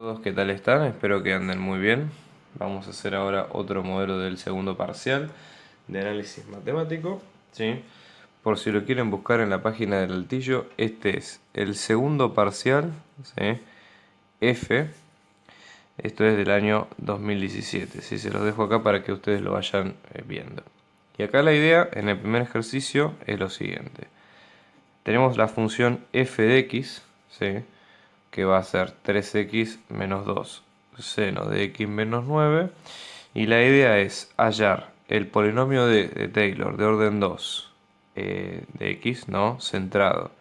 Todos, ¿qué tal están? Espero que anden muy bien. Vamos a hacer ahora otro modelo del segundo parcial de análisis matemático, ¿sí? Por si lo quieren buscar en la página del Altillo, este es el segundo parcial, ¿sí? F. Esto es del año 2017, ¿sí? Se los dejo acá para que ustedes lo vayan viendo. Y acá la idea en el primer ejercicio es lo siguiente. Tenemos la función f de x, ¿sí? Que va a ser 3x menos 2 seno de x menos 9, y la idea es hallar el polinomio de Taylor de orden 2 de x, ¿no? Centrado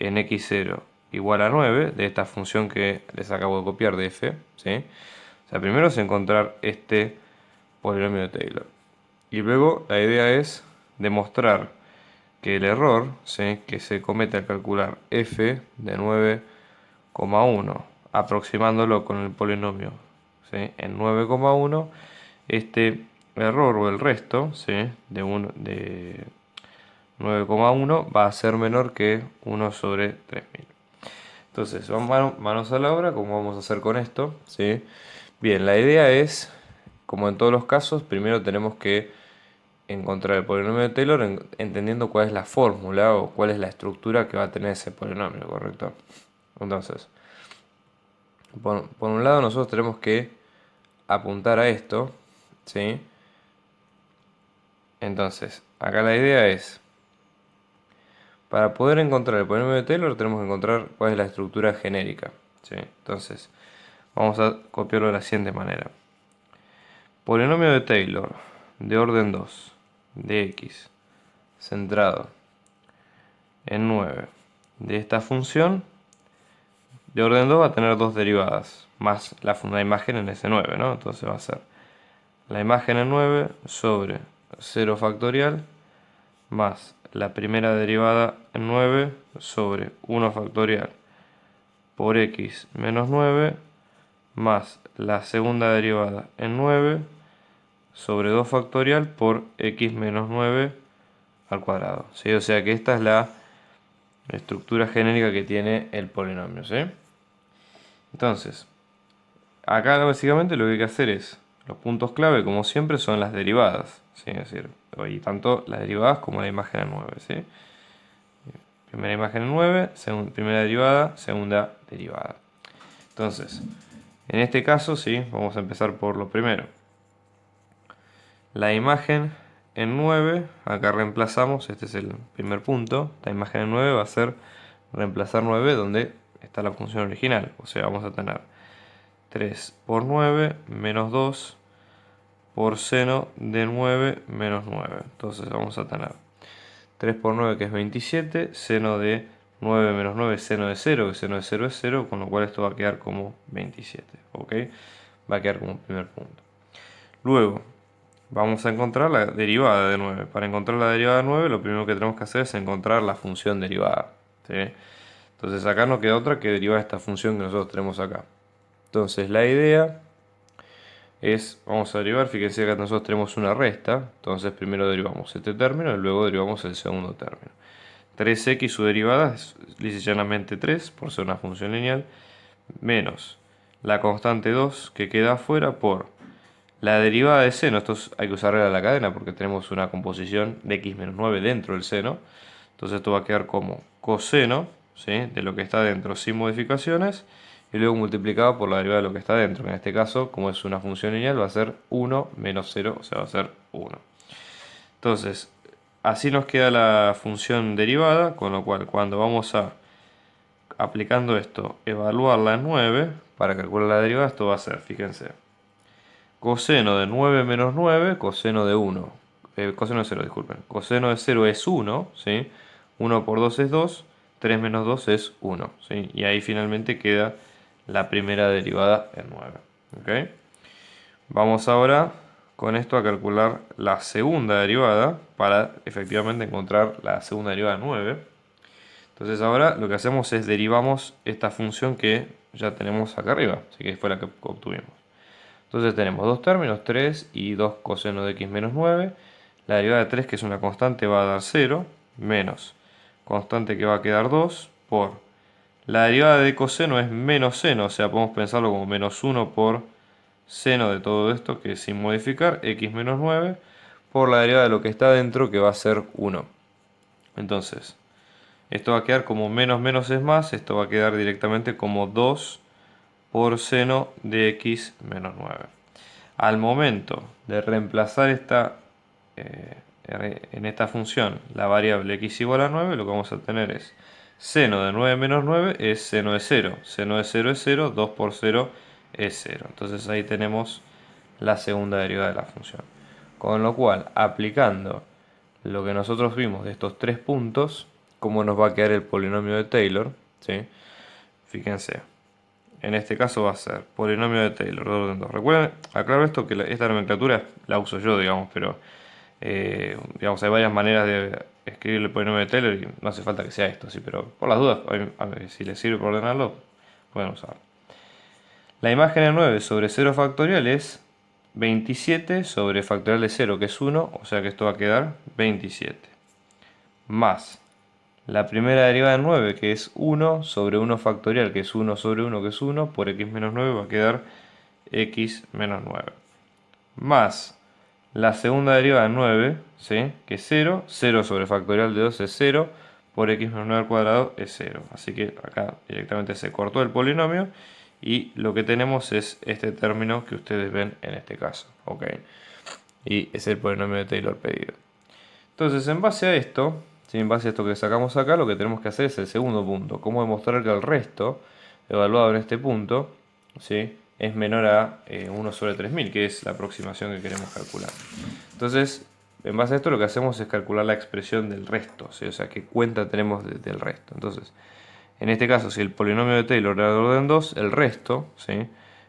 en x0 igual a 9 de esta función que les acabo de copiar de f, ¿sí? O sea, primero es encontrar este polinomio de Taylor y luego la idea es demostrar que el error, ¿sí?, que se comete al calcular f de 9,1 aproximándolo con el polinomio, ¿sí?, en 9,1, este error o el resto, ¿sí?, de 9,1 va a ser menor que 1 sobre 3000. Entonces, manos a la obra, como vamos a hacer con esto, ¿sí? Bien, la idea es, como en todos los casos, primero tenemos que encontrar el polinomio de Taylor entendiendo cuál es la fórmula o cuál es la estructura que va a tener ese polinomio, ¿correcto? Entonces, por un lado nosotros tenemos que apuntar a esto, ¿sí? Entonces, acá la idea es, para poder encontrar el polinomio de Taylor tenemos que encontrar cuál es la estructura genérica, ¿sí? Entonces, vamos a copiarlo de la siguiente manera. Polinomio de Taylor de orden 2 de x centrado en 9 de esta función de orden 2 va a tener dos derivadas más la imagen en ese 9, ¿no? Entonces va a ser la imagen en 9 sobre 0 factorial más la primera derivada en 9 sobre 1 factorial por x menos 9 más la segunda derivada en 9 sobre 2 factorial por x menos 9 al cuadrado, ¿sí? O sea que esta es la estructura genérica que tiene el polinomio, ¿sí? Entonces, acá básicamente lo que hay que hacer es, los puntos clave como siempre son las derivadas, ¿sí? Es decir, y tanto las derivadas como la imagen en 9, ¿sí? Primera imagen en 9, primera derivada, segunda derivada. Entonces, en este caso, sí, vamos a empezar por lo primero. La imagen en 9, acá reemplazamos, este es el primer punto, la imagen en 9 va a ser reemplazar 9 donde está la función original, o sea, vamos a tener 3 por 9 menos 2 por seno de 9 menos 9. Entonces vamos a tener 3 por 9 que es 27, seno de 9 menos 9 seno de 0, que seno de 0 es 0, con lo cual esto va a quedar como 27, ¿ok? Va a quedar como primer punto. Luego, vamos a encontrar la derivada de 9. Para encontrar la derivada de 9, lo primero que tenemos que hacer es encontrar la función derivada, ¿sí? Entonces acá no queda otra que derivar esta función que nosotros tenemos acá. Entonces la idea es, vamos a derivar, fíjense que acá nosotros tenemos una resta, entonces primero derivamos este término y luego derivamos el segundo término. 3x su derivada es lisa y llanamente 3, por ser una función lineal, menos la constante 2 que queda afuera por la derivada de seno. Esto hay que usarle a la cadena porque tenemos una composición de x menos 9 dentro del seno. Entonces esto va a quedar como coseno, ¿sí?, de lo que está dentro sin modificaciones, y luego multiplicado por la derivada de lo que está dentro, que en este caso, como es una función lineal, va a ser 1 menos 0, o sea, va a ser 1. Entonces, así nos queda la función derivada, con lo cual cuando vamos a, aplicando esto, evaluarla en 9, para calcular la derivada, esto va a ser, fíjense, coseno de 9 menos 9, coseno de 1. Coseno de 0, disculpen. Coseno de 0 es 1, ¿sí? 1 por 2 es 2, 3 menos 2 es 1, ¿sí? Y ahí finalmente queda la primera derivada en 9. ¿Ok? Vamos ahora con esto a calcular la segunda derivada para efectivamente encontrar la segunda derivada de 9. Entonces ahora lo que hacemos es derivamos esta función que ya tenemos acá arriba, así que fue la que obtuvimos. Entonces tenemos dos términos, 3 y 2 coseno de x menos 9. La derivada de 3, que es una constante, va a dar 0, menos constante que va a quedar 2 por La derivada de coseno es menos seno, o sea, podemos pensarlo como menos 1 por seno de todo esto, que es sin modificar, x menos 9, por la derivada de lo que está dentro, que va a ser 1. Entonces, esto va a quedar como menos menos es más, esto va a quedar directamente como 2 por seno de x menos 9. Al momento de reemplazar en esta función la variable x igual a 9, lo que vamos a tener es seno de 9 menos 9 es seno de 0. Seno de 0 es 0, 2 por 0 es 0. Entonces ahí tenemos la segunda derivada de la función. Con lo cual, aplicando lo que nosotros vimos de estos tres puntos, cómo nos va a quedar el polinomio de Taylor, ¿sí? Fíjense, en este caso va a ser polinomio de Taylor de orden 2. Recuerden, aclaro esto, que esta nomenclatura la uso yo, digamos, pero digamos, hay varias maneras de escribir el polinomio de Taylor y no hace falta que sea esto, sí, pero por las dudas, a ver, si les sirve para ordenarlo, pueden usarlo. La imagen de 9 sobre 0 factorial es 27 sobre factorial de 0, que es 1, o sea que esto va a quedar 27. Más la primera derivada de 9, que es 1 sobre 1 factorial, que es 1 sobre 1, que es 1, por x menos 9 va a quedar x menos 9. Más la segunda derivada de 9, ¿sí? Que es 0, 0 sobre factorial de 2 es 0, por x menos 9 al cuadrado es 0. Así que acá directamente se cortó el polinomio y lo que tenemos es este término que ustedes ven en este caso. ¿Ok? Y es el polinomio de Taylor pedido. Entonces, en base a esto, ¿sí? En base a esto que sacamos acá, lo que tenemos que hacer es el segundo punto. Cómo demostrar que el resto, evaluado en este punto, ¿sí? Es menor a 1 sobre 3000, que es la aproximación que queremos calcular. Entonces, en base a esto lo que hacemos es calcular la expresión del resto, ¿sí? O sea, qué cuenta tenemos del resto. Entonces, en este caso, si el polinomio de Taylor era de orden 2, el resto, ¿sí?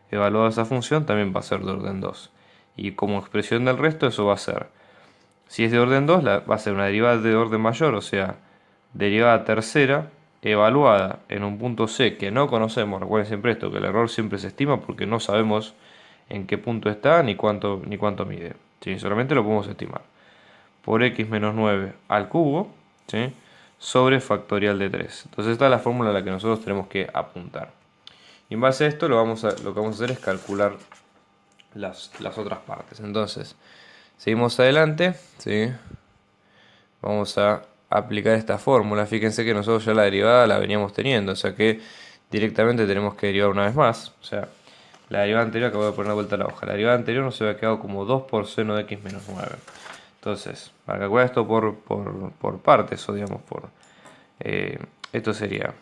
Evaluado esa función, también va a ser de orden 2. Y como expresión del resto, eso va a ser, si es de orden 2, va a ser una derivada de orden mayor, o sea, derivada tercera, evaluada en un punto C que no conocemos. Recuerden siempre esto, que el error siempre se estima porque no sabemos en qué punto está ni cuánto mide. ¿Sí? Solamente lo podemos estimar. Por x menos 9 al cubo, ¿sí? Sobre factorial de 3. Entonces esta es la fórmula a la que nosotros tenemos que apuntar. Y en base a esto lo que vamos a hacer es calcular las otras partes. Entonces, seguimos adelante, ¿sí? Vamos a aplicar esta fórmula. Fíjense que nosotros ya la derivada la veníamos teniendo, o sea que directamente tenemos que derivar una vez más. O sea, la derivada anterior, que voy a poner de vuelta a la hoja, la derivada anterior nos había quedado como 2 por seno de x menos 9. Entonces, para calcular esto por partes, o digamos esto sería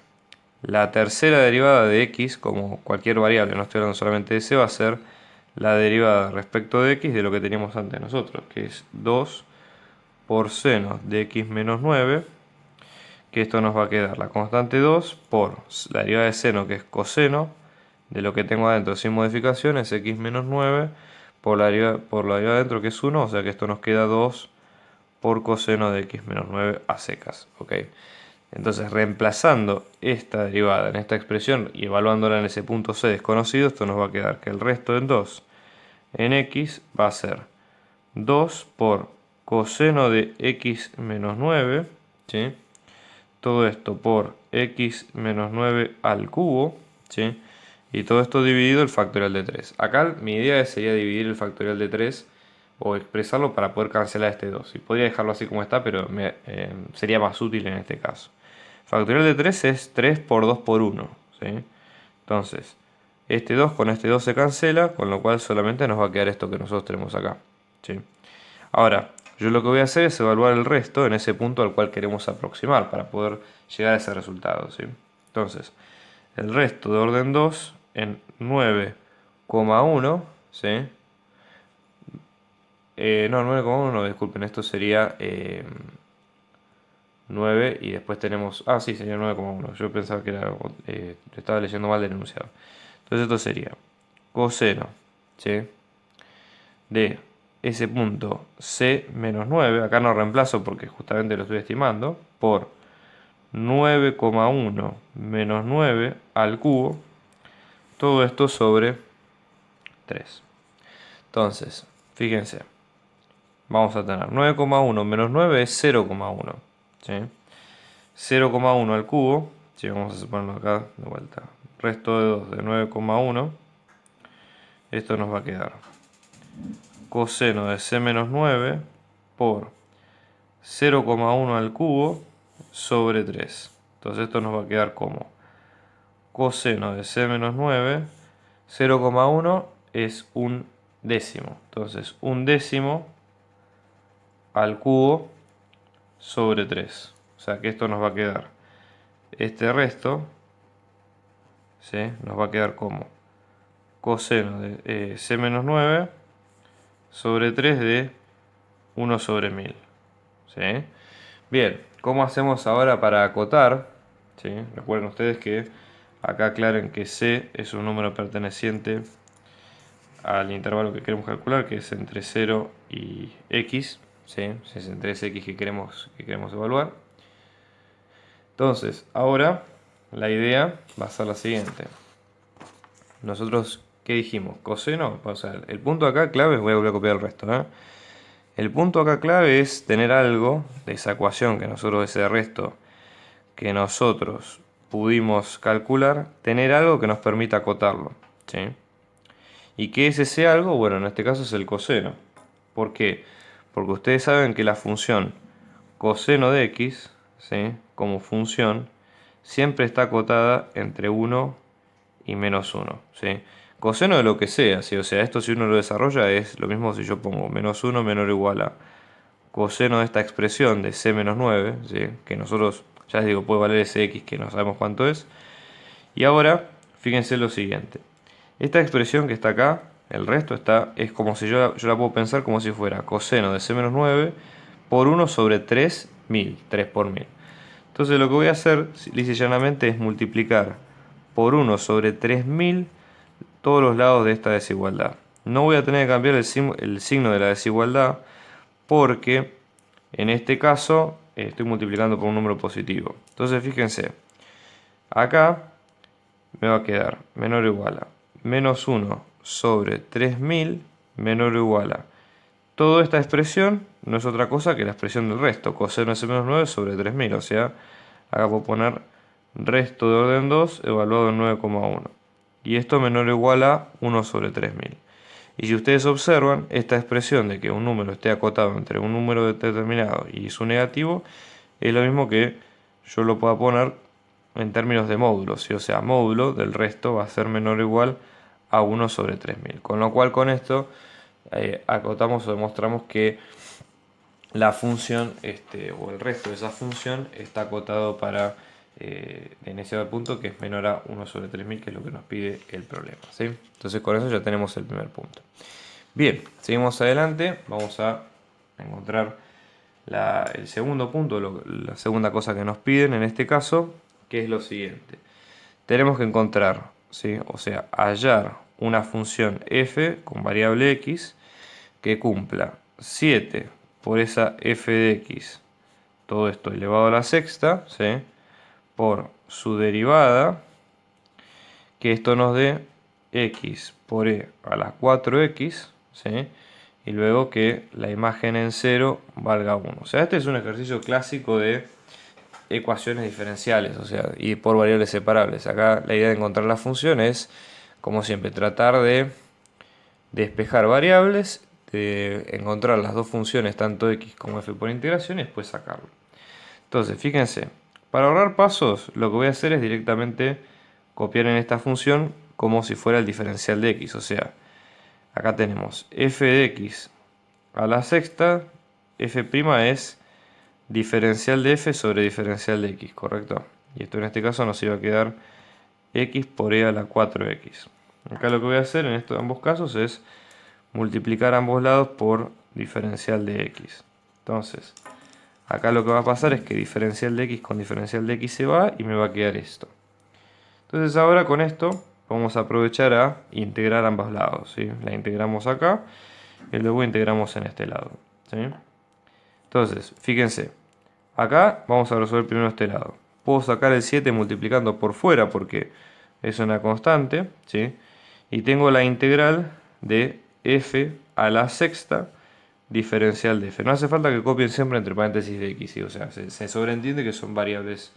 la tercera derivada de x, como cualquier variable, no estoy hablando solamente de c, va a ser la derivada respecto de x de lo que teníamos antes nosotros, que es 2 por seno de x menos 9, que esto nos va a quedar la constante 2 por la derivada de seno, que es coseno de lo que tengo adentro sin modificaciones, x menos 9, por la derivada de adentro, que es 1, o sea que esto nos queda 2 por coseno de x menos 9 a secas. ¿Ok? Entonces, reemplazando esta derivada en esta expresión y evaluándola en ese punto C desconocido, esto nos va a quedar que el resto en 2 en x va a ser 2 por coseno de x menos 9, ¿sí? Todo esto por x menos 9 al cubo, ¿sí? Y todo esto dividido el factorial de 3. Acá mi idea sería dividir el factorial de 3 o expresarlo para poder cancelar este 2. Y podría dejarlo así como está, pero sería más útil en este caso. Factorial de 3 es 3 por 2 por 1, ¿sí? Entonces, este 2 con este 2 se cancela, con lo cual solamente nos va a quedar esto que nosotros tenemos acá, ¿sí? Ahora, yo lo que voy a hacer es evaluar el resto en ese punto al cual queremos aproximar para poder llegar a ese resultado, ¿sí? Entonces, el resto de orden 2 en 9,1, ¿sí? No, 9,1 no, disculpen, esto sería 9 y después tenemos... Ah, sí, sería 9,1. Yo pensaba que era... estaba leyendo mal el enunciado. Entonces esto sería coseno, ¿sí? De ese punto C menos 9, acá no reemplazo porque justamente lo estoy estimando, por 9,1 menos 9 al cubo, todo esto sobre 3. Entonces, fíjense, vamos a tener 9,1 menos 9 es 0,1, ¿sí? 0,1 al cubo, Si vamos a ponerlo acá de vuelta. Resto de 2 de 9,1. Esto nos va a quedar coseno de c menos 9 por 0,1 al cubo sobre 3. Entonces esto nos va a quedar como coseno de c menos 9. 0,1 es un décimo. Entonces un décimo al cubo sobre 3. O sea que esto nos va a quedar, este resto, ¿sí? Nos va a quedar como coseno de c menos 9 sobre 3 de 1 sobre 1000. ¿Sí? Bien, ¿cómo hacemos ahora para acotar? ¿Sí? Recuerden ustedes que acá aclaren que c es un número perteneciente al intervalo que queremos calcular, que es entre 0 y x. ¿Sí? Es entre ese x que queremos evaluar. Entonces, ahora la idea va a ser la siguiente. Nosotros, ¿qué dijimos? Coseno, o sea, el punto acá clave, voy a volver a copiar el resto, ¿eh? El punto acá clave es tener algo de esa ecuación que nosotros, ese resto que nosotros pudimos calcular, tener algo que nos permita acotarlo, ¿sí? ¿Y qué es ese algo? Bueno, en este caso es el coseno. ¿Por qué? Porque ustedes saben que la función coseno de x, ¿sí? Como función, siempre está acotada entre 1 y menos 1, ¿sí? Coseno de lo que sea, ¿sí? O sea, esto si uno lo desarrolla es lo mismo si yo pongo menos 1 menor o igual a coseno de esta expresión de c menos 9, ¿sí? Que nosotros, ya les digo, puede valer ese x que no sabemos cuánto es. Y ahora, fíjense lo siguiente. Esta expresión que está acá, el resto es como si yo la puedo pensar como si fuera coseno de c menos 9 por 1 sobre 3000, 3 por 1000. Entonces lo que voy a hacer, lisa y llanamente, es multiplicar por 1 sobre 3000 todos los lados de esta desigualdad. No voy a tener que cambiar el signo de la desigualdad porque en este caso estoy multiplicando por un número positivo. Entonces fíjense, acá me va a quedar menor o igual a menos 1 sobre 3000 menor o igual a. Toda esta expresión no es otra cosa que la expresión del resto, coseno de c menos 9 sobre 3000. O sea, acá puedo poner resto de orden 2 evaluado en 9,1. Y esto menor o igual a 1 sobre 3000. Y si ustedes observan, esta expresión de que un número esté acotado entre un número determinado y su negativo, es lo mismo que yo lo pueda poner en términos de módulos, ¿sí? O sea, módulo del resto va a ser menor o igual a 1 sobre 3000. Con lo cual con esto acotamos o demostramos que la función o el resto de esa función está acotado para en ese punto que es menor a 1 sobre 3000, que es lo que nos pide el problema, ¿sí? Entonces con eso ya tenemos el primer punto. Bien, seguimos adelante, vamos a encontrar el segundo punto, la segunda cosa que nos piden en este caso, que es lo siguiente. Tenemos que encontrar, ¿sí? O sea, hallar una función f con variable x que cumpla 7 por esa f de x, todo esto elevado a la sexta, ¿sí? Por su derivada, que esto nos dé x por e a la 4x, ¿sí? Y luego que la imagen en 0 valga 1. O sea, este es un ejercicio clásico de ecuaciones diferenciales, o sea, y por variables separables. Acá la idea de encontrar la función es, como siempre, tratar de despejar variables, de encontrar las dos funciones, tanto x como f por integración, y después sacarlo. Entonces, fíjense, para ahorrar pasos, lo que voy a hacer es directamente copiar en esta función como si fuera el diferencial de x. O sea, acá tenemos f de x a la sexta, f' es diferencial de f sobre diferencial de x, ¿correcto? Y esto en este caso nos iba a quedar x por e a la 4x. Acá lo que voy a hacer en ambos casos es multiplicar ambos lados por diferencial de x. Entonces, acá lo que va a pasar es que diferencial de x con diferencial de x se va y me va a quedar esto. Entonces ahora con esto vamos a aprovechar a integrar ambos lados, ¿sí? La integramos acá y luego integramos en este lado, ¿sí? Entonces, fíjense, acá vamos a resolver primero este lado. Puedo sacar el 7 multiplicando por fuera porque es una constante, ¿sí? Y tengo la integral de f a la sexta diferencial de f. No hace falta que copien siempre entre paréntesis de x, ¿sí? O sea, se sobreentiende que son variables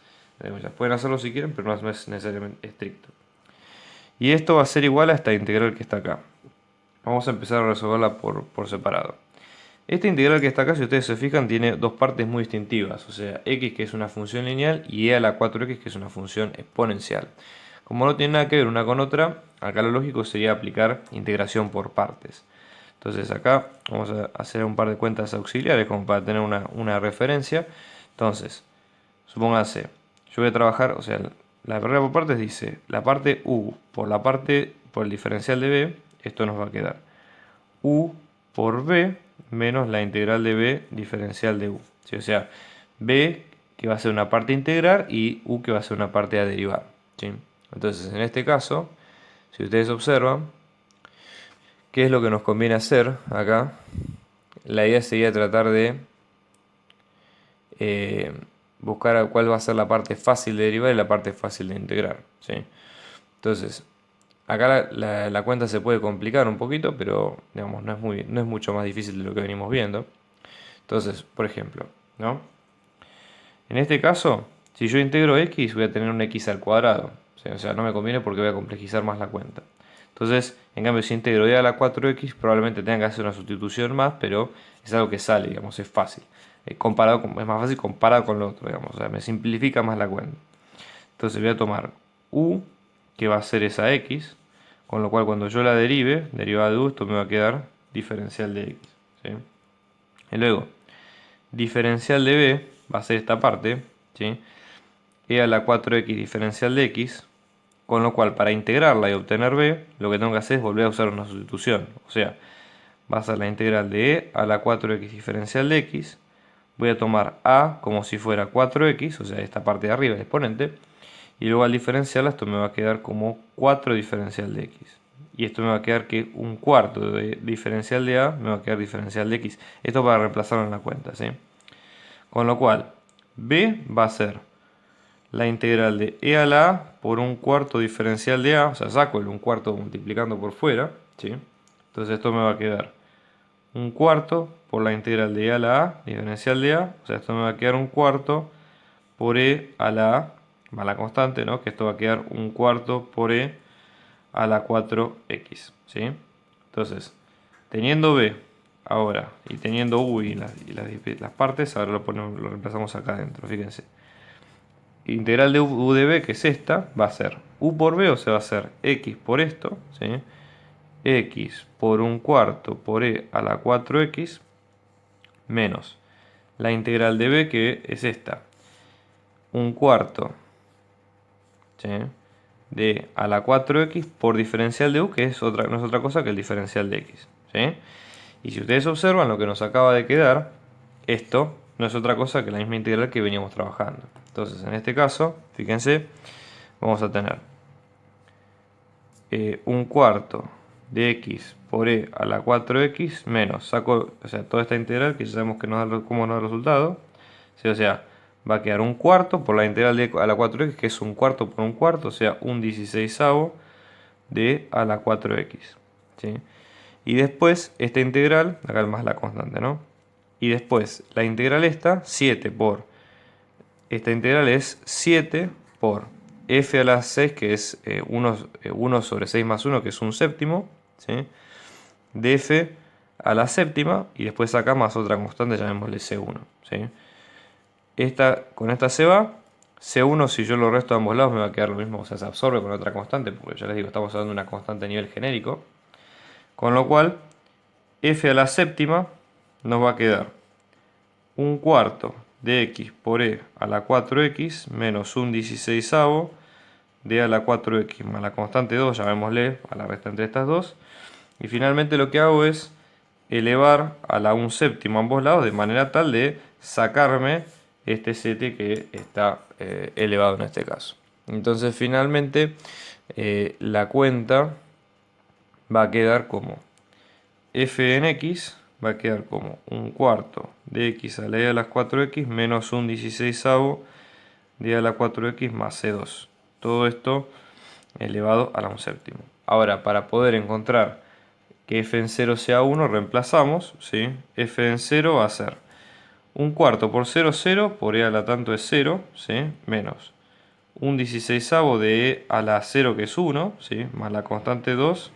Pueden hacerlo si quieren, pero no es necesariamente estricto. Y esto va a ser igual a esta integral que está acá. Vamos a empezar a resolverla por separado. Esta integral que está acá, si ustedes se fijan, tiene dos partes muy distintivas. O sea, x que es una función lineal y e a la 4x que es una función exponencial. Como no tiene nada que ver una con otra, acá lo lógico sería aplicar integración por partes. Entonces acá vamos a hacer un par de cuentas auxiliares como para tener una referencia. Entonces, supóngase, yo voy a trabajar, o sea, la regla por partes dice, la parte u por el diferencial de b, esto nos va a quedar u por b menos la integral de b diferencial de u. ¿Sí? O sea, b que va a ser una parte integral y u que va a ser una parte a derivar. ¿Sí? Entonces, en este caso, si ustedes observan, ¿qué es lo que nos conviene hacer acá? La idea sería tratar de buscar cuál va a ser la parte fácil de derivar y la parte fácil de integrar. ¿Sí? Entonces, acá la cuenta se puede complicar un poquito, pero digamos, no es mucho más difícil de lo que venimos viendo. Entonces, por ejemplo, ¿no? En este caso, si yo integro x, voy a tener un x al cuadrado. O sea, no me conviene porque voy a complejizar más la cuenta. Entonces, en cambio, si integro e a la 4x, probablemente tenga que hacer una sustitución más, pero es algo que sale, digamos, es fácil. Es más fácil comparado con lo otro, digamos. O sea, me simplifica más la cuenta. Entonces voy a tomar u, que va a ser esa x, con lo cual cuando yo la derive, derivada de u, esto me va a quedar diferencial de x. ¿Sí? Y luego, diferencial de b va a ser esta parte, ¿sí? E a la 4x diferencial de x, con lo cual para integrarla y obtener b, lo que tengo que hacer es volver a usar una sustitución. O sea, va a ser la integral de e a la 4x diferencial de x. Voy a tomar a como si fuera 4x, o sea, esta parte de arriba, el exponente. Y luego al diferenciarla, esto me va a quedar como 4 diferencial de x. Y esto me va a quedar que un cuarto de diferencial de a me va a quedar diferencial de x. Esto para reemplazarlo en la cuenta, ¿sí? Con lo cual, b va a ser la integral de e a la a por un cuarto diferencial de a. O sea, saco el un cuarto multiplicando por fuera, ¿sí? Entonces esto me va a quedar un cuarto por la integral de e a la a diferencial de a. O sea, esto me va a quedar un cuarto por e a la a, más la constante, ¿no? Que esto va a quedar un cuarto por e a la 4x, ¿sí? Entonces, teniendo b ahora y teniendo u y las partes, ahora lo reemplazamos acá adentro, fíjense. Integral de u de b, que es esta, va a ser u por b, o sea, va a ser x por esto, ¿sí? X por un cuarto por e a la 4x menos la integral de b, que es esta, un cuarto, ¿sí? De a la 4x por diferencial de u, que no es otra cosa que el diferencial de x, ¿sí? Y si ustedes observan lo que nos acaba de quedar, esto no es otra cosa que la misma integral que veníamos trabajando. Entonces, en este caso, fíjense, vamos a tener un cuarto de x por e a la 4x menos, o sea, toda esta integral que ya sabemos que cómo nos da el resultado. ¿Sí? O sea, va a quedar un cuarto por la integral de a la 4x, que es un cuarto por un cuarto, o sea, un 16avo de a la 4x. ¿Sí? Y después esta integral, acá más la constante, ¿no? Y después la integral esta, 7 por, esta integral es 7 por f a la 6, que es 1 sobre 6 más 1, que es un séptimo, ¿sí? De f a la séptima, y después acá más otra constante, llamémosle c1, ¿sí? Con esta se va, c1 si yo lo resto de ambos lados me va a quedar lo mismo, o sea, se absorbe con otra constante, porque ya les digo, estamos hablando de una constante a nivel genérico, con lo cual f a la séptima nos va a quedar un cuarto de x por e a la 4x menos un 16avo de a la 4x más la constante 2, llamémosle a la resta entre estas dos. Y finalmente lo que hago es elevar a la 1 séptimo a ambos lados de manera tal de sacarme este 7 que está elevado en este caso. Entonces finalmente la cuenta va a quedar como f en x va a quedar como un cuarto de x a la e a las 4x menos un 16avo de e a la 4x más c2. Todo esto elevado a la 1 séptimo. Ahora, para poder encontrar que f en 0 sea 1, reemplazamos, ¿sí? F en 0 va a ser un cuarto por 0, 0, por e a la tanto es 0, ¿sí? Menos un 16avo de e a la 0 que es 1, ¿sí? Más la constante 2.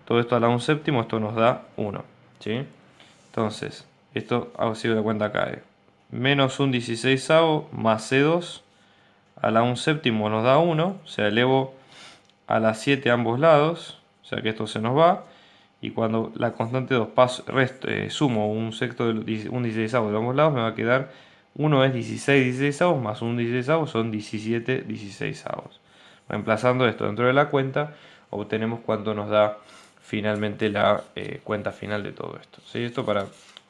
Todo esto a la 1 séptimo, esto nos da 1, ¿sí? Entonces, esto hago sigo la cuenta acá. Menos un 16avo más C2 a la 1 séptimo nos da 1. O sea, elevo a la 7 a ambos lados. O sea que esto se nos va. Y cuando la constante 2 sumo un sexto un 16avo de ambos lados, me va a quedar 1 es 16 16avos más un 16avo son 17 16avos. Reemplazando esto dentro de la cuenta, obtenemos cuánto nos da finalmente la cuenta final de todo esto. ¿Sí? Esto para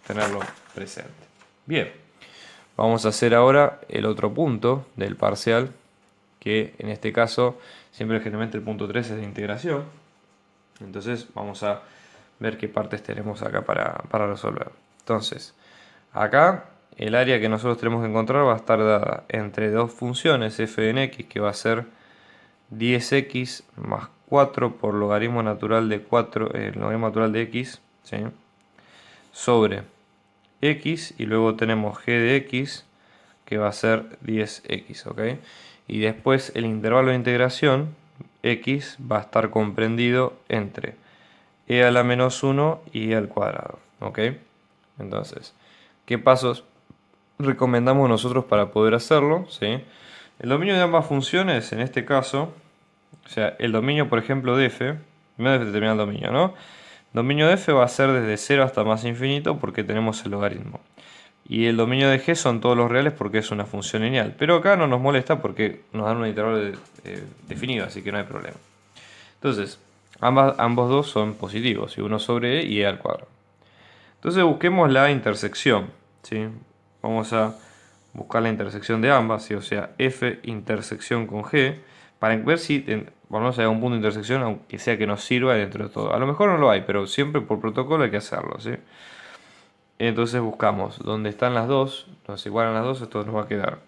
tenerlo presente. Bien, vamos a hacer ahora el otro punto del parcial, que en este caso siempre generalmente el punto 3 es de integración. Entonces vamos a ver qué partes tenemos acá para resolver. Entonces, acá el área que nosotros tenemos que encontrar va a estar dada entre dos funciones f de x, que va a ser 10x más 4 por logaritmo natural de 4, logaritmo natural de x, ¿sí? Sobre x, y luego tenemos g de x, que va a ser 10x, ¿ok? Y después el intervalo de integración, x, va a estar comprendido entre e a la menos 1 y e al cuadrado, ¿ok? Entonces, ¿qué pasos recomendamos nosotros para poder hacerlo? ¿Sí? El dominio de ambas funciones, en este caso, o sea, el dominio, por ejemplo, de f, primero determinar el dominio, ¿no? Dominio de f va a ser desde 0 hasta más infinito porque tenemos el logaritmo. Y el dominio de g son todos los reales porque es una función lineal. Pero acá no nos molesta porque nos dan un intervalo definido, así que no hay problema. Entonces, ambos dos son positivos, y 1 sobre e y e al cuadrado. Entonces busquemos la intersección, ¿sí? Vamos a buscar la intersección de ambas, ¿sí? O sea, f intersección con g, para ver si vamos a llegar a un punto de intersección, aunque sea que nos sirva dentro de todo. A lo mejor no lo hay, pero siempre por protocolo hay que hacerlo, ¿sí? Entonces buscamos donde están las dos, donde se igualan las dos, esto nos va a quedar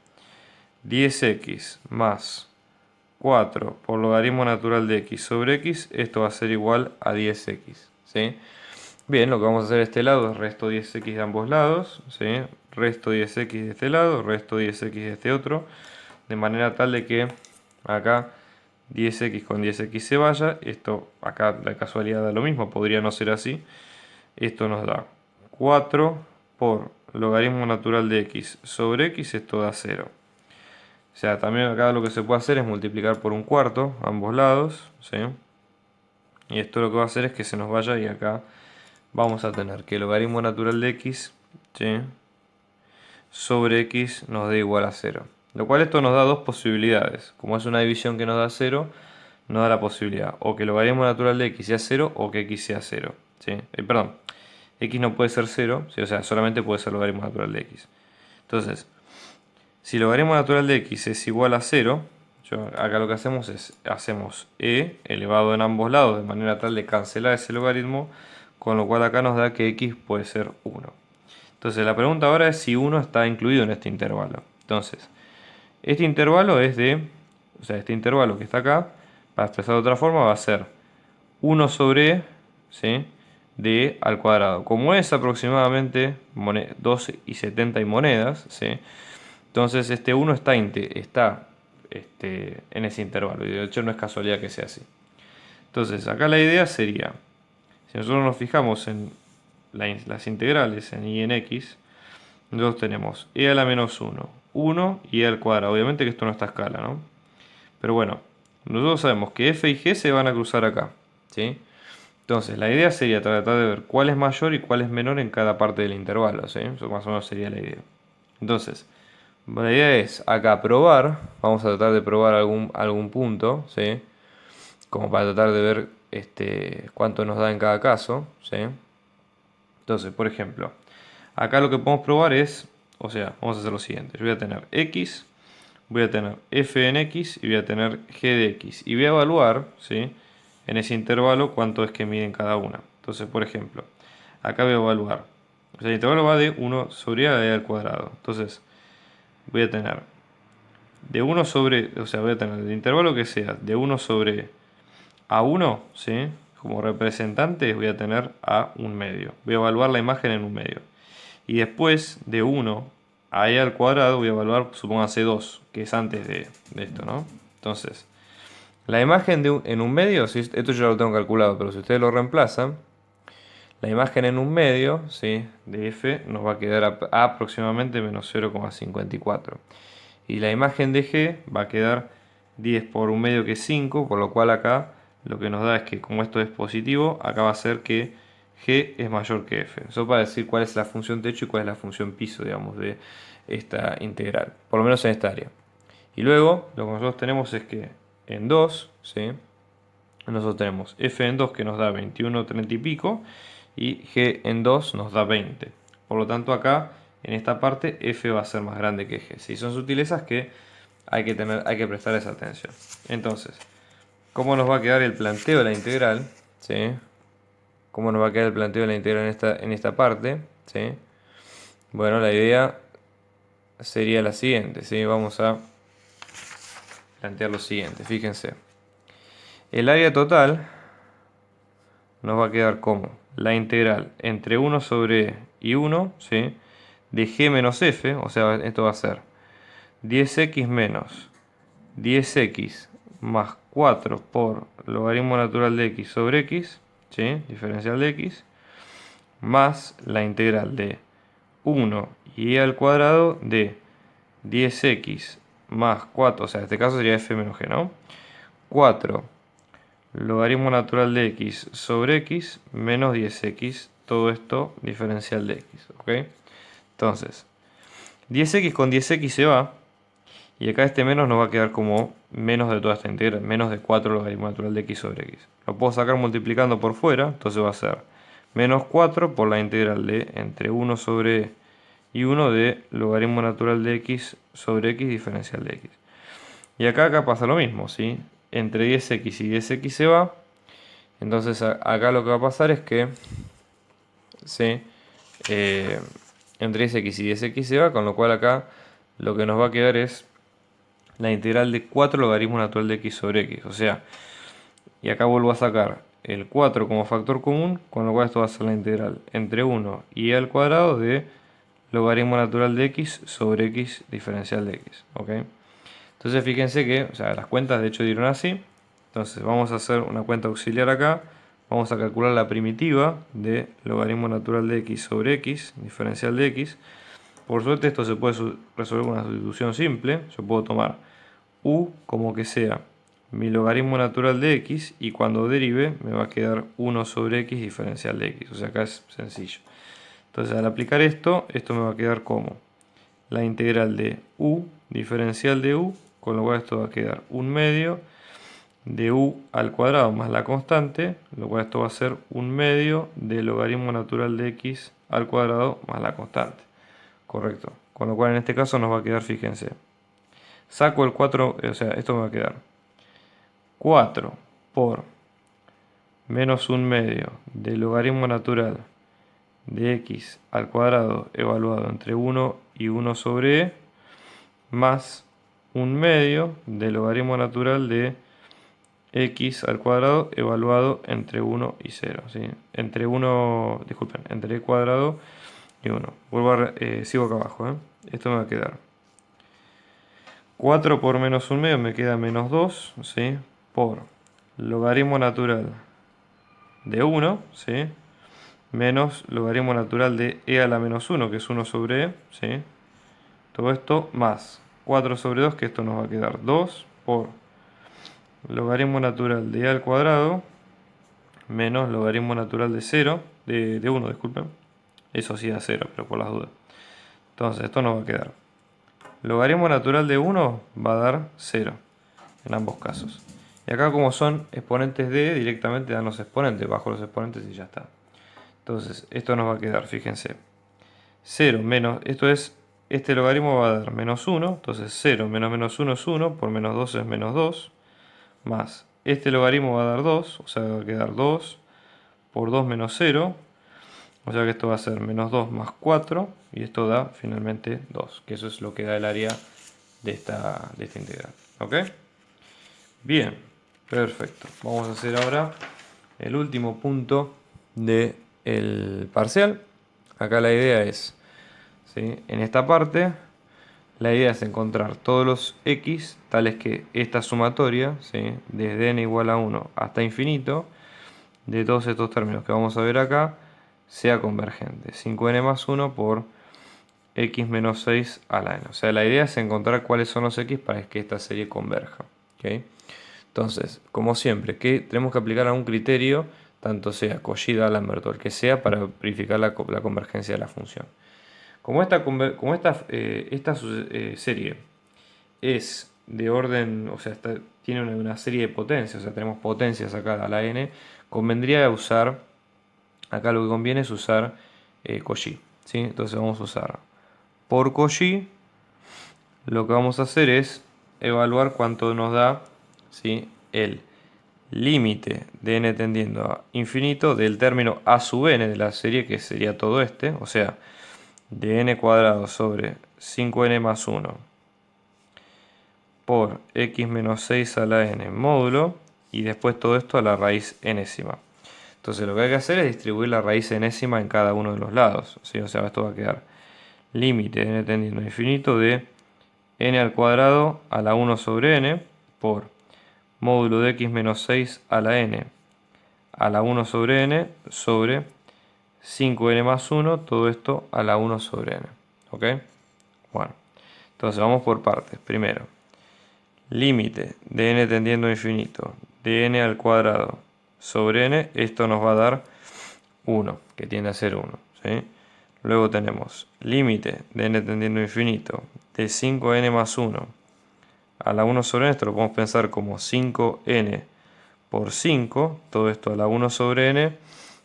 10x más 4 por logaritmo natural de x sobre x, esto va a ser igual a 10x, ¿sí? Bien, lo que vamos a hacer de este lado es resto 10x de ambos lados, ¿sí? Resto 10x de este lado, resto 10x de este otro, de manera tal de que acá 10x con 10x se vaya. Esto acá la casualidad da lo mismo, podría no ser así. Esto nos da 4 por logaritmo natural de x sobre x, esto da 0. O sea, también acá lo que se puede hacer es multiplicar por un cuarto ambos lados, ¿sí? Y esto lo que va a hacer es que se nos vaya, y acá vamos a tener que el logaritmo natural de x, ¿sí?, sobre x nos dé igual a 0. Lo cual esto nos da dos posibilidades. Como es una división que nos da 0, nos da la posibilidad o que el logaritmo natural de x sea 0 o que x sea 0, ¿sí? Perdón, x no puede ser 0, ¿sí? O sea, solamente puede ser logaritmo natural de x. Entonces, si el logaritmo natural de x es igual a 0, acá lo que hacemos es, hacemos e elevado en ambos lados de manera tal de cancelar ese logaritmo, con lo cual acá nos da que x puede ser 1. Entonces la pregunta ahora es si 1 está incluido en este intervalo. Entonces, este intervalo es de, o sea, este intervalo que está acá, para expresar de otra forma, va a ser 1 sobre e, ¿sí?, de e al cuadrado. Como es aproximadamente 2,70 y monedas, ¿sí?, entonces este 1 está en ese intervalo, y de hecho no es casualidad que sea así. Entonces acá la idea sería, si nosotros nos fijamos en las integrales en y en x, nosotros tenemos e a la menos 1, 1 y e al cuadrado. Obviamente que esto no está a escala, ¿no? Pero bueno, nosotros sabemos que f y g se van a cruzar acá, ¿sí? Entonces la idea sería tratar de ver cuál es mayor y cuál es menor en cada parte del intervalo, ¿sí? Eso más o menos sería la idea. Entonces, la idea es acá probar, vamos a tratar de probar algún punto, ¿sí?, como para tratar de ver cuánto nos da en cada caso, ¿sí? Entonces, por ejemplo, acá lo que podemos probar es, o sea, vamos a hacer lo siguiente. Yo voy a tener x, voy a tener f en x y voy a tener g de x. Y voy a evaluar, ¿sí?, en ese intervalo cuánto es que miden cada una. Entonces, por ejemplo, acá voy a evaluar. O sea, el intervalo va de 1 sobre a al cuadrado. Entonces, voy a tener de 1 sobre, o sea, voy a tener el intervalo que sea de 1 sobre a1, ¿sí?, como representante voy a tener a un medio. Voy a evaluar la imagen en un medio. Y después de 1 a e al cuadrado voy a evaluar, supóngase 2, que es antes de esto, ¿no? Entonces, la imagen en un medio, si esto yo ya lo tengo calculado, pero si ustedes lo reemplazan, la imagen en un medio, ¿sí?, de f nos va a quedar a aproximadamente menos 0,54. Y la imagen de g va a quedar 10 por un medio, que es 5, por lo cual acá lo que nos da es que, como esto es positivo, acá va a ser que g es mayor que f. Eso para decir cuál es la función techo y cuál es la función piso, digamos, de esta integral, por lo menos en esta área. Y luego lo que nosotros tenemos es que en 2, ¿sí?, nosotros tenemos f en 2 que nos da 21, 30 y pico, y g en 2 nos da 20. Por lo tanto acá, en esta parte, f va a ser más grande que g. ¿Sí? Son sutilezas que hay que prestar esa atención. Entonces, ¿cómo nos va a quedar el planteo de la integral? ¿Sí? ¿Cómo nos va a quedar el planteo de la integral en esta parte? ¿Sí? Bueno, la idea sería la siguiente, ¿sí? Vamos a plantear lo siguiente, fíjense. El área total nos va a quedar como la integral entre 1 sobre e y 1, ¿sí?, de g menos f, o sea, esto va a ser 10x menos 10x más 4 por logaritmo natural de x sobre x, ¿sí?, diferencial de x, más la integral de 1 y e al cuadrado de 10x más 4, o sea, en este caso sería f menos g, ¿no? 4 logaritmo natural de x sobre x menos 10x, todo esto diferencial de x, ¿ok? Entonces, 10x con 10x se va, y acá este menos nos va a quedar como menos de toda esta integral, menos de 4 logaritmo natural de x sobre x. Lo puedo sacar multiplicando por fuera, entonces va a ser menos 4 por la integral de entre 1 sobre e y 1 de logaritmo natural de x sobre x diferencial de x. Y acá pasa lo mismo, ¿sí? Entre 10x y 10x se va. Entonces acá lo que va a pasar es que, ¿sí?, entre 10x y 10x se va, con lo cual acá lo que nos va a quedar es la integral de 4 logaritmo natural de x sobre x. O sea, y acá vuelvo a sacar el 4 como factor común, con lo cual esto va a ser la integral entre 1 y e al cuadrado de logaritmo natural de x sobre x diferencial de x. ¿Ok? Entonces fíjense que, o sea, las cuentas de hecho dieron así. Entonces vamos a hacer una cuenta auxiliar acá. Vamos a calcular la primitiva de logaritmo natural de x sobre x, diferencial de x. Por suerte esto se puede resolver con una sustitución simple. Yo puedo tomar u como que sea mi logaritmo natural de x, y cuando derive me va a quedar 1 sobre x diferencial de x. O sea, acá es sencillo. Entonces al aplicar esto me va a quedar como la integral de u diferencial de u, con lo cual esto va a quedar 1/2 de u al cuadrado más la constante, lo cual esto va a ser 1/2 de logaritmo natural de x al cuadrado más la constante. Correcto. Con lo cual en este caso nos va a quedar, fíjense, saco el 4, o sea, esto me va a quedar 4 por menos 1/2 de logaritmo natural de x al cuadrado evaluado entre 1 y 1 sobre e, más 1/2 de logaritmo natural de x al cuadrado evaluado entre 1 y 0, ¿sí? Entre 1, disculpen, entre e cuadrado y 1. Sigo acá abajo, ¿eh? Esto me va a quedar 4 por menos 1/2 me queda menos 2, ¿sí?, por logaritmo natural de 1, ¿sí?, menos logaritmo natural de e a la menos 1, que es 1 sobre e, ¿sí? Todo esto más 4 sobre 2, que esto nos va a quedar 2 por logaritmo natural de e al cuadrado menos logaritmo natural de 0, de 1, disculpen. Eso sí da 0, pero por las dudas. Entonces esto nos va a quedar logaritmo natural de 1 va a dar 0 en ambos casos. Y acá, como son exponentes de, directamente dan los exponentes, bajo los exponentes y ya está. Entonces esto nos va a quedar, fíjense, 0 menos, esto es, este logaritmo va a dar menos 1, entonces 0 menos menos 1 es 1, por menos 2 es menos 2, más este logaritmo va a dar 2, o sea, va a quedar 2 por 2 menos 0, o sea que esto va a ser menos 2 más 4, y esto da finalmente 2, que eso es lo que da el área de esta integral. ¿Ok? Bien, perfecto. Vamos a hacer ahora el último punto del parcial. Acá la idea es ¿sí? En esta parte, la idea es encontrar todos los x tales que esta sumatoria, ¿sí? Desde n igual a 1 hasta infinito, de todos estos términos que vamos a ver acá, sea convergente. 5n más 1 por x menos 6 a la n. O sea, la idea es encontrar cuáles son los x para que esta serie converja. ¿Okay? Entonces, como siempre, que tenemos que aplicar algún criterio, tanto sea Cauchy, D'Alembert o el que sea, para verificar la convergencia de la función. Como esta serie es de orden, o sea, tiene una serie de potencias, o sea, tenemos potencias acá a la n, convendría usar, acá lo que conviene es usar Cauchy, ¿sí? Entonces vamos a usar por Cauchy, lo que vamos a hacer es evaluar cuánto nos da, ¿sí? El límite de n tendiendo a infinito del término a sub n de la serie, que sería todo este, o sea, de n cuadrado sobre 5n más 1 por x menos 6 a la n módulo, y después todo esto a la raíz enésima. Entonces lo que hay que hacer es distribuir la raíz enésima en cada uno de los lados, ¿sí? O sea, esto va a quedar límite de n tendiendo a infinito de n al cuadrado a la 1 sobre n por módulo de x menos 6 a la n a la 1 sobre n sobre 5n más 1, todo esto a la 1 sobre n. ¿Ok? Bueno, entonces vamos por partes. Primero, límite de n tendiendo a infinito de n al cuadrado sobre n, esto nos va a dar 1, que tiende a ser 1. ¿Sí? Luego tenemos límite de n tendiendo a infinito de 5n más 1 a la 1 sobre n, esto lo podemos pensar como 5n por 5, todo esto a la 1 sobre n,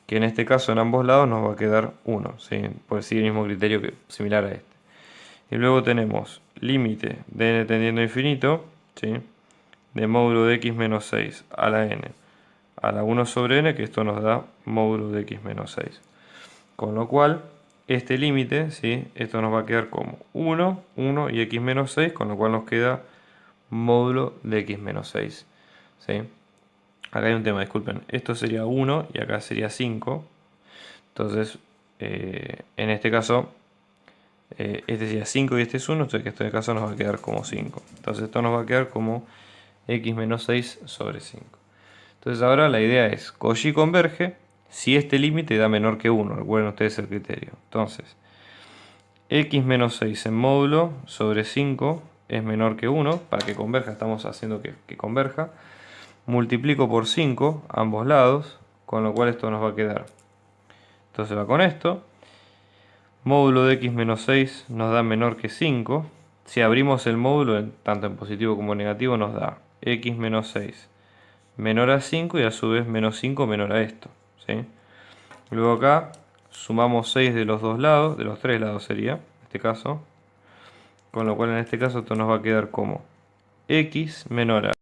que en este caso en ambos lados nos va a quedar 1, ¿sí? Por seguir el mismo criterio que similar a este. Y luego tenemos límite de n tendiendo a infinito, ¿sí? De módulo de x menos 6 a la n a la 1 sobre n, que esto nos da módulo de x menos 6. Con lo cual, este límite, ¿sí? Esto nos va a quedar como 1, 1 y x menos 6, con lo cual nos queda módulo de x menos 6. ¿Sí? Acá hay un tema, disculpen. Esto sería 1 y acá sería 5. Entonces, en este caso, este sería 5 y este es 1. Entonces, que este caso nos va a quedar como 5. Entonces, esto nos va a quedar como x menos 6 sobre 5. Entonces, ahora la idea es, Cauchy converge si este límite da menor que 1. Recuerden ustedes el criterio. Entonces, x menos 6 en módulo sobre 5 es menor que 1. Para que converja, estamos haciendo que converja. Multiplico por 5 ambos lados, con lo cual esto nos va a quedar. Entonces va con esto. Módulo de x menos 6 nos da menor que 5. Si abrimos el módulo, tanto en positivo como en negativo, nos da x menos 6 menor a 5 y a su vez menos 5 menor a esto. ¿Sí? Luego acá sumamos 6 de los dos lados, de los tres lados sería, en este caso. Con lo cual en este caso esto nos va a quedar como x menor a